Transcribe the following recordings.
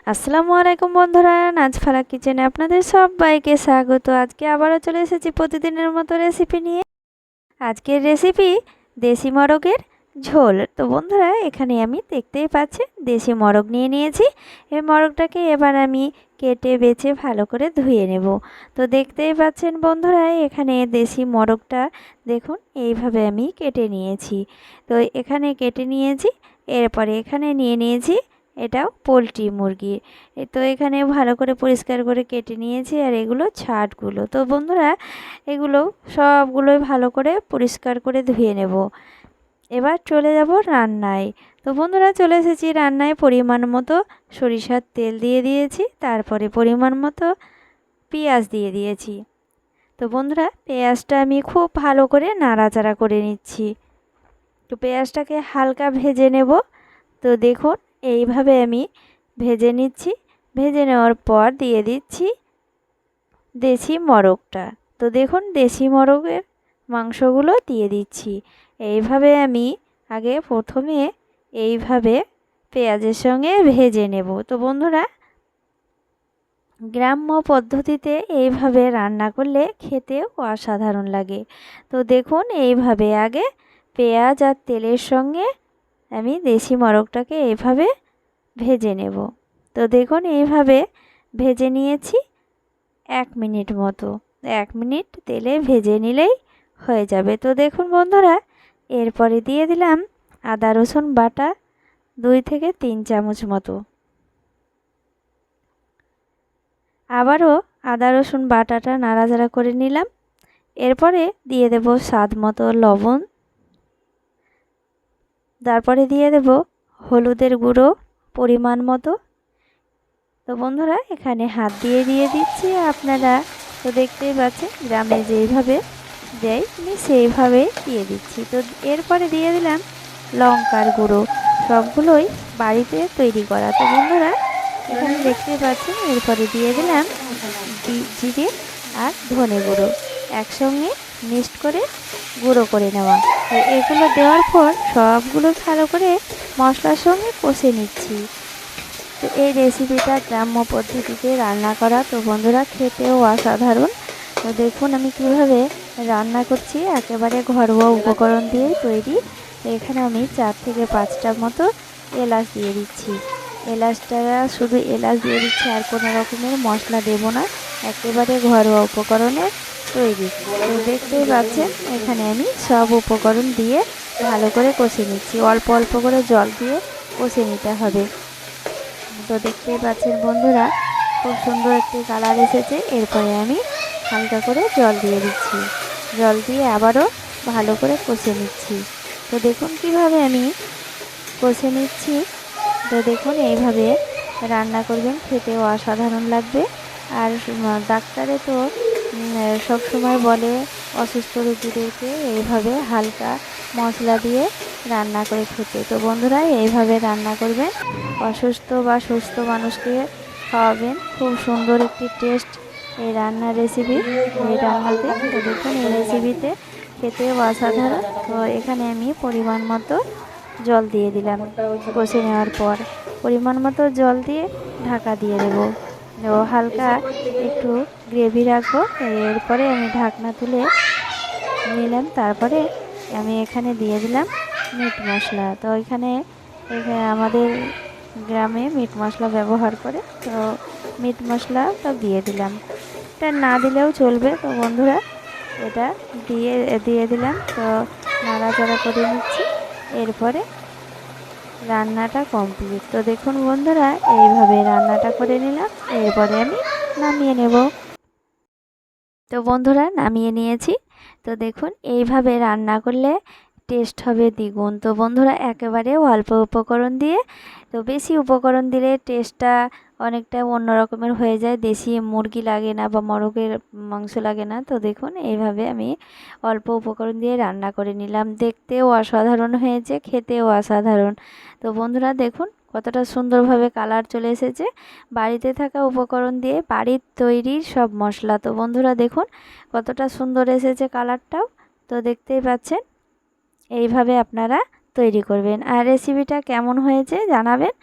আসসালামু আলাইকুম বন্ধুরা, নাজফালা কিচেনে আপনাদের সবাইকে স্বাগত। আজকে আবারও চলে এসেছি প্রতিদিনের মতো রেসিপি নিয়ে। আজকের রেসিপি দেশি মোরগের ঝোল। তো বন্ধুরা, এখানে আমি দেখতেই পাচ্ছেন দেশি মোরগ নিয়ে নিয়েছি। এই মোরগটাকে এবার আমি কেটে বেছে ভালো করে ধুয়ে নেব। তো দেখতেই পাচ্ছেন বন্ধুরা, এখানে দেশি মোরগটা দেখুন এইভাবে আমি কেটে নিয়েছি। তো এখানে কেটে নিয়েছি। এরপরে এখানে নিয়ে নিয়েছি এটাও পোলট্রি মুরগি। তো এখানে ভালো করে পরিষ্কার করে কেটে নিয়েছি। আর এগুলো ছাটগুলো। তো বন্ধুরা, এগুলো সবগুলোই ভালো করে পরিষ্কার করে ধুয়ে নেব। এবার চলে যাব রান্নায়। তো বন্ধুরা, চলে এসেছি রান্নায়। পরিমাণ মতো সরিষার তেল দিয়ে দিয়েছি, তারপরে পরিমাণ মতো পেঁয়াজ দিয়ে দিয়েছি। তো বন্ধুরা, পেঁয়াজটা আমি খুব ভালো করে নাড়াচাড়া করে নিচ্ছি। তো পেঁয়াজটাকে হালকা ভেজে নেব। তো দেখুন এইভাবে আমি ভেজে নিচ্ছি। ভেজে নেওয়ার পর দিয়ে দিচ্ছি দেশি মোরগটা। তো দেখুন দেশি মোরগের মাংসগুলো দিয়ে দিচ্ছি। এইভাবে আমি আগে প্রথমে এইভাবে পেঁয়াজের সঙ্গে ভেজে নেব। তো বন্ধুরা, গ্রাম্য পদ্ধতিতে এইভাবে রান্না করলে খেতেও অসাধারণ লাগে। তো দেখুন এইভাবে আগে পেঁয়াজ আর তেলের সঙ্গে আমি দেশি মোরগটাকে এইভাবে ভেজে নেব। তো দেখুন এইভাবে ভেজে নিয়েছি 1 মিনিট মতো। 1 মিনিট তেলে ভেজে নিলেই হয়ে যাবে। তো দেখুন বন্ধুরা, এরপরে দিয়ে দিলাম আদা রসুন বাটা 2 থেকে 3 চামচ মতো। আবারও আদা রসুন বাটাটা নাড়াচাড়া করে নিলাম। এরপরে দিয়ে দেব স্বাদ মতো লবণ। তারপরে দিয়ে দেব হলুদের গুঁড়ো পরিমাণ মতো। তো বন্ধুরা, এখানে হাত দিয়ে দিচ্ছি। আপনারা তো দেখতেই পাচ্ছেন গ্রামে যেইভাবে দেয় আমি সেইভাবেই দিয়ে দিচ্ছি। তো এরপরে দিয়ে দিলাম লঙ্কার গুঁড়ো। সবগুলোই বাড়িতে তৈরি করা। তো বন্ধুরা, এখানে দেখতেই পাচ্ছেন এরপরে দিয়ে দিলাম জিরে আর ধনে গুঁড়ো একসঙ্গে মিক্সড করে গুঁড়ো করে নেওয়া। তো এগুলো দেওয়ার পর সবগুলো ভালো করে মশলার সঙ্গে কষে নিচ্ছি। তো এই রেসিপিটা গ্রাম্য পদ্ধতিতে রান্না করা। তো বন্ধুরা, খেতেও অসাধারণ। তো দেখুন আমি কিভাবে রান্না করছি, একেবারে ঘরোয়া উপকরণ দিয়েই তৈরি। তো এখানে আমি 4 থেকে 5টা মতো এলাচ দিয়ে দিচ্ছি। এলাচটা শুধু এলাচ দিয়ে দিচ্ছি, আর কোনো রকমের মশলা দেব না, একেবারে ঘরোয়া উপকরণে তৈরি। তো দেখতেই পাচ্ছেন এখানে আমি সব উপকরণ দিয়ে ভালো করে কষে নিচ্ছি। অল্প অল্প করে জল দিয়ে কষে নিতে হবে। তো দেখতেই পাচ্ছেন বন্ধুরা, খুব সুন্দর একটি কালার এসেছে। এরপরে আমি হালকা করে জল দিয়ে দিচ্ছি। জল দিয়ে আবারও ভালো করে কষে নিচ্ছি। তো দেখুন কিভাবে আমি কষে নিচ্ছি। তো দেখুন এইভাবে রান্না করবেন, খেতেও অসাধারণ লাগবে। আর ডাক্তারে তো সব সময় বলে অসুস্থ রোগীদেরকে এইভাবে হালকা মশলা দিয়ে রান্না করে খেতে। তো বন্ধুরা, এইভাবে রান্না করবেন, অসুস্থ বা সুস্থ মানুষকে খাওয়াবেন। খুব সুন্দর একটি টেস্ট এই রান্নার রেসিপি, এই রান্নাতে। তো দেখুন এই রেসিপিতে খেতেও অসাধারণ। তো এখানে আমি পরিমাণ মতো জল দিয়ে দিলাম। কষে নেওয়ার পর পরিমাণ মতো জল দিয়ে ঢাকা দিয়ে দেবো। ও হালকা একটু গ্রেভি রাখবো। এরপরে আমি ঢাকনা তুলে নিলাম। তারপরে আমি এখানে দিয়ে দিলাম মিট মশলা। তো এখানে আমাদের গ্রামে মিট মশলা ব্যবহার করে। তো মিট মশলাটা দিয়ে দিলাম। এটা না দিলেও চলবে। তো বন্ধুরা, এটা দিয়ে দিলাম। তো নাড়াচাড়া করে নিচ্ছি। এরপরে রান্নাটা কমপ্লিট। তো দেখুন বন্ধুরা, এইভাবে রান্নাটা করে নিলাম। এরপরে আমি নামিয়ে নেব। তো বন্ধুরা, নামিয়ে নিয়েছি। তো দেখুন এইভাবে রান্না করলে টেস্ট হবে দ্বিগুণ। তো বন্ধুরা, একেবারে অল্প উপকরণ দিয়ে, তো বেশি উপকরণ দিলে টেস্টটা অনেকটা অন্য রকমের হয়ে যায়। দেশি মুরগি লাগে না বা মোরগের মাংস লাগে না। তো দেখুন এইভাবে আমি অল্প উপকরণ দিয়ে রান্না করে নিলাম। দেখতেও অসাধারণ হয়েছে, খেতেও অসাধারণ। তো বন্ধুরা দেখুন কতটা সুন্দরভাবে কালার চলে এসেছে, বাড়িতে থাকা উপকরণ দিয়ে বাড়ির তৈরি সব মশলা। তো বন্ধুরা দেখুন কতটা সুন্দর এসেছে কালারটাও। তো দেখতেই পাচ্ছেন এইভাবে আপনারা তৈরি করবেন। আর রেসিপিটা কেমন হয়েছে জানাবেন।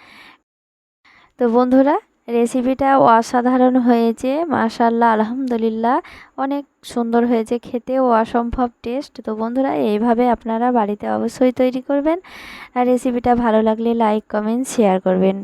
তো বন্ধুরা, রেসিপিটা অসাধারণ হয়েছে, মাশাআল্লাহ, আলহামদুলিল্লাহ, অনেক সুন্দর হয়েছে, খেতেও অসম্ভব টেস্ট। তো বন্ধুরা, এইভাবে আপনারা বাড়িতে অবশ্যই তৈরি করবেন। আর রেসিপিটা ভালো লাগলে লাইক, কমেন্ট, শেয়ার করবেন।